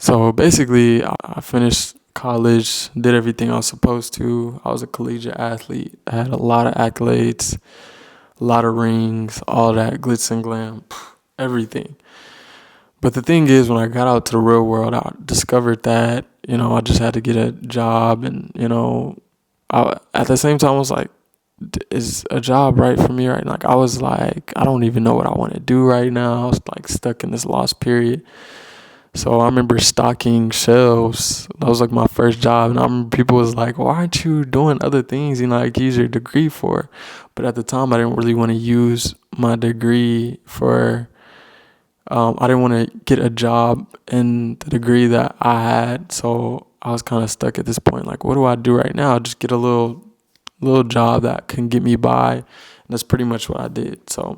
So basically, I finished college, did everything I was supposed to. I was a collegiate athlete. I had a lot of accolades, a lot of rings, all that glitz and glam, everything. But the thing is, when I got out to the real world, I discovered that, I just had to get a job. And, at the same time, I was like, is a job right for me right now? Like, I was like, I don't even know what I want to do right now. I was like stuck in this lost period. So I remember stocking shelves. That was like my first job. And I remember people was like, why aren't you doing other things, like use your degree for? But at the time, I didn't really want to use my degree for, I didn't want to get a job in the degree that I had. So I was kind of stuck at this point. Like, what do I do right now? Just get a little job that can get me by. And that's pretty much what I did. So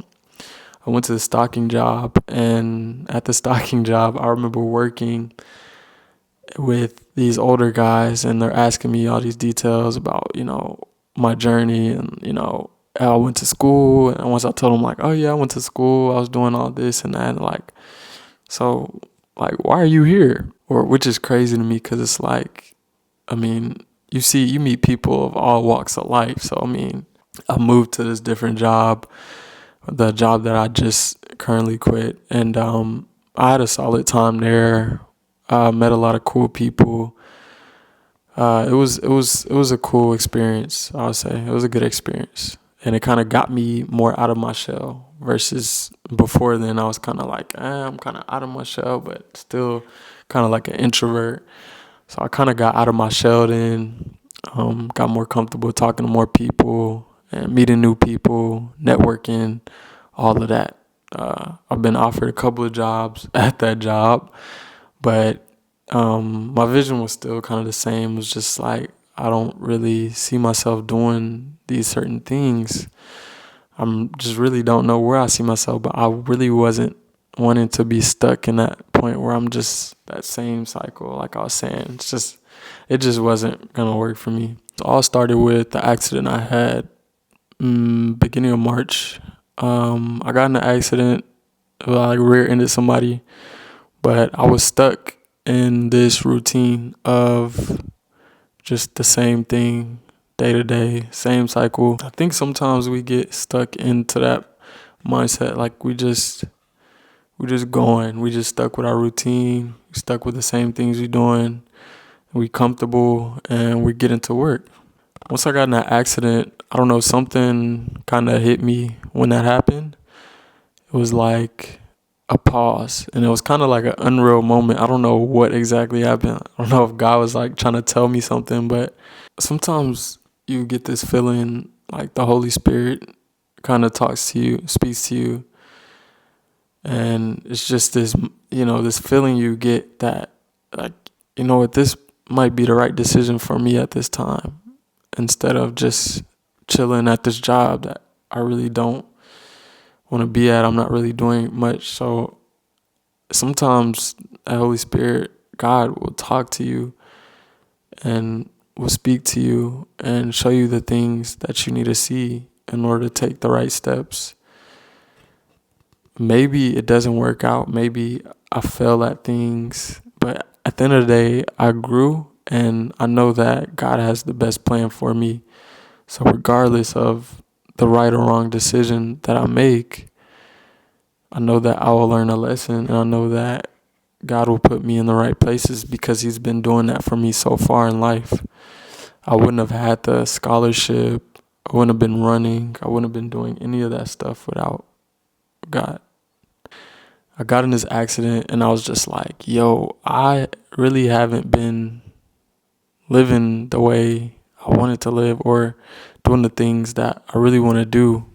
I went to the stocking job, and at the stocking job, I remember working with these older guys, and they're asking me all these details about, my journey, and, how I went to school. And once I told them, like, oh yeah, I went to school, I was doing all this and that, and like, so, like, why are you here? Or, which is crazy to me, because it's like, I mean, you meet people of all walks of life. So, I mean, I moved to this different job, the job that I just currently quit. And I had a solid time there. Met a lot of cool people. It was a cool experience. I would say it was a good experience, and it kind of got me more out of my shell. Versus before then, I was kind of like, I'm kind of out of my shell, but still kind of like an introvert. So I kind of got out of my shell then. Got more comfortable talking to more people and meeting new people, networking, all of that. I've been offered a couple of jobs at that job, but my vision was still kind of the same. It was just like, I don't really see myself doing these certain things. I'm just really don't know where I see myself, but I really wasn't wanting to be stuck in that point where I'm just that same cycle. Like I was saying, it just wasn't gonna work for me. It all started with the accident I had beginning of March. I got in an accident, like rear-ended somebody, but I was stuck in this routine of just the same thing day to day, same cycle. I think sometimes we get stuck into that mindset, like we just stuck with our routine, we stuck with the same things we're doing, we comfortable, and we get into work. Once I got in that accident, I don't know, something kind of hit me when that happened. It was like a pause, and it was kind of like an unreal moment. I don't know what exactly happened. I don't know if God was like trying to tell me something, but sometimes you get this feeling like the Holy Spirit kind of talks to you, speaks to you, and it's just this, this feeling you get that, like, what, this might be the right decision for me at this time, instead of just chilling at this job that I really don't want to be at. I'm not really doing much. So sometimes the Holy Spirit, God, will talk to you and will speak to you and show you the things that you need to see in order to take the right steps. Maybe it doesn't work out. Maybe I fail at things. But at the end of the day, I grew, and I know that God has the best plan for me. So regardless of the right or wrong decision that I make, I know that I will learn a lesson, and I know that God will put me in the right places because He's been doing that for me so far in life. I wouldn't have had the scholarship. I wouldn't have been running. I wouldn't have been doing any of that stuff without God. I got in this accident, and I was just like, yo, I really haven't been living the way I wanted to live, or doing the things that I really want to do.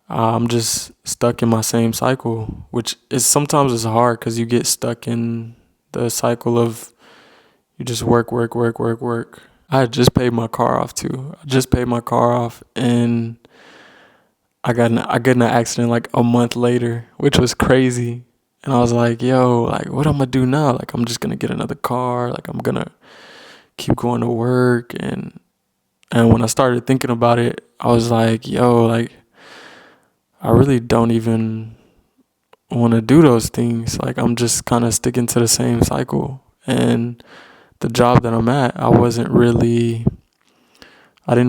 I'm just stuck in my same cycle, which is sometimes it's hard because you get stuck in the cycle of, you just work, work, work, work, work. I had just paid my car off too. I just paid my car off, and I got in an accident like a month later, which was crazy. And I was like, yo, like, what I'm gonna do now? Like, I'm just gonna get another car. Like, I'm gonna keep going to work. And when I started thinking about it, I was like, yo, like, I really don't even want to do those things. Like I'm just kind of sticking to the same cycle. And the job that I'm at, I didn't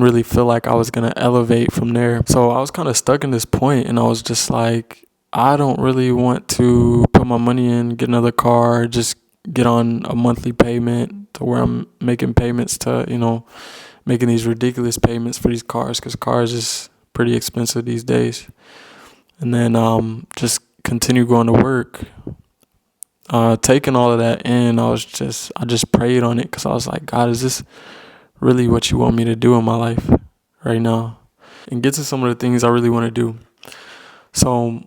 really feel like I was going to elevate from there. So I was kind of stuck in this point, and I was just like, I don't really want to put my money in, get another car, just get on a monthly payment to where I'm making payments to, making these ridiculous payments for these cars, because cars is pretty expensive these days. And then just continue going to work. Taking all of that in, I just prayed on it, because I was like, God, is this really what you want me to do in my life right now? And get to some of the things I really want to do. So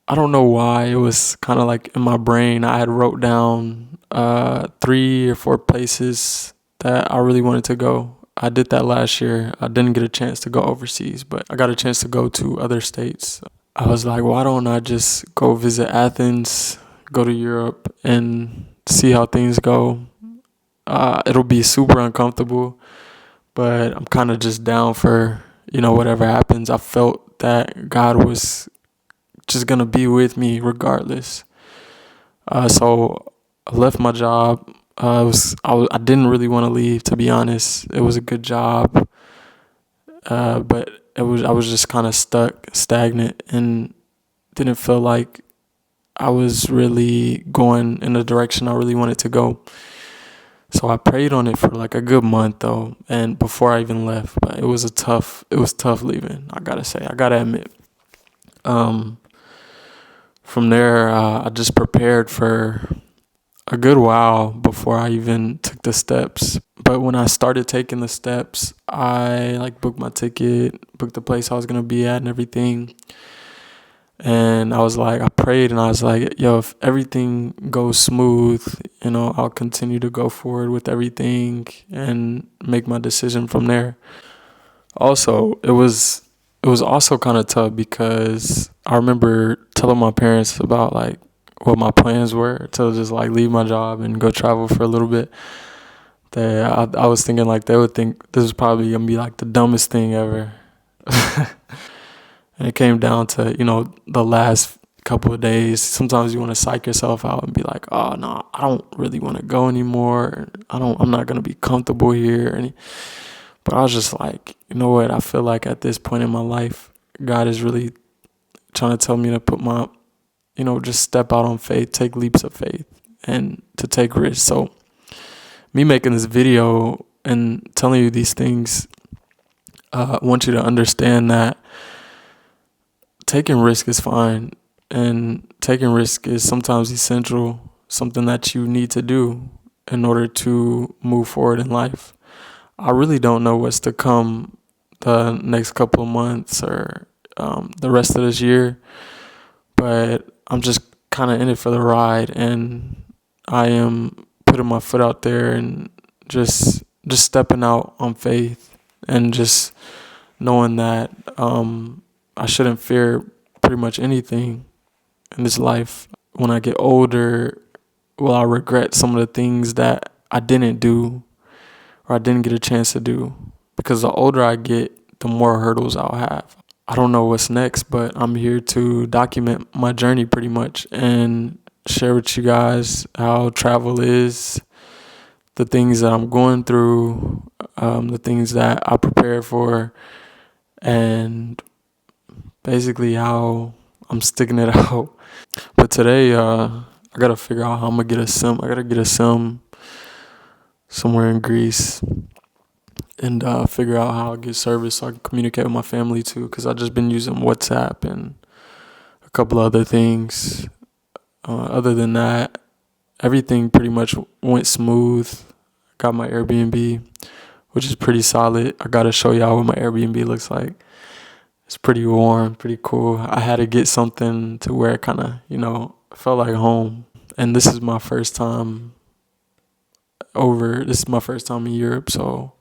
I don't know why, it was kind of like in my brain, I had wrote down 3 or 4 places that I really wanted to go. I did that last year. I didn't get a chance to go overseas, but I got a chance to go to other states. I was like, why don't I just go visit Athens, go to Europe, and see how things go? It'll be super uncomfortable, but I'm kind of just down for, whatever happens. I felt that God was just going to be with me regardless. So I left my job. I didn't really want to leave, to be honest. It was a good job, but I was just kind of stuck, stagnant, and didn't feel like I was really going in the direction I really wanted to go. So I prayed on it for like a good month though, and before I even left. But it was tough leaving. I gotta admit. Um, from there, I just prepared for a good while before I even took the steps. But when I started taking the steps, I like booked my ticket, booked the place I was gonna be at and everything. And I prayed and I was like, yo, if everything goes smooth, I'll continue to go forward with everything and make my decision from there. Also, it was also kind of tough because I remember telling my parents about like what my plans were to just like leave my job and go travel for a little bit. I was thinking like they would think this was probably gonna be like the dumbest thing ever. And it came down to, the last couple of days. Sometimes you want to psych yourself out and be like, oh no, I don't really want to go anymore. I'm not gonna be comfortable here. But I was just like, you know what? I feel like at this point in my life, God is really trying to tell me to put just step out on faith, take leaps of faith, and to take risks. So me making this video and telling you these things, I want you to understand that taking risk is fine, and taking risk is sometimes essential, something that you need to do in order to move forward in life. I really don't know what's to come the next couple of months or the rest of this year, but I'm just kind of in it for the ride, and I am putting my foot out there and just stepping out on faith, and just knowing that I shouldn't fear pretty much anything in this life. When I get older, will I regret some of the things that I didn't do or I didn't get a chance to do? Because the older I get, the more hurdles I'll have. I don't know what's next, but I'm here to document my journey pretty much and share with you guys how travel is, the things that I'm going through, the things that I prepare for, and basically how I'm sticking it out. But today, I gotta figure out how I'm gonna get a sim. I gotta get a sim somewhere in Greece and figure out how to get service so I can communicate with my family too. Because I've just been using WhatsApp and a couple other things. Other than that, everything pretty much went smooth. Got my Airbnb, which is pretty solid. I gotta show y'all what my Airbnb looks like. It's pretty warm, pretty cool. I had to get something to where it kind of, felt like home. And this is my first time this is my first time in Europe, so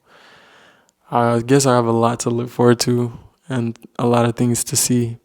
I guess I have a lot to look forward to and a lot of things to see.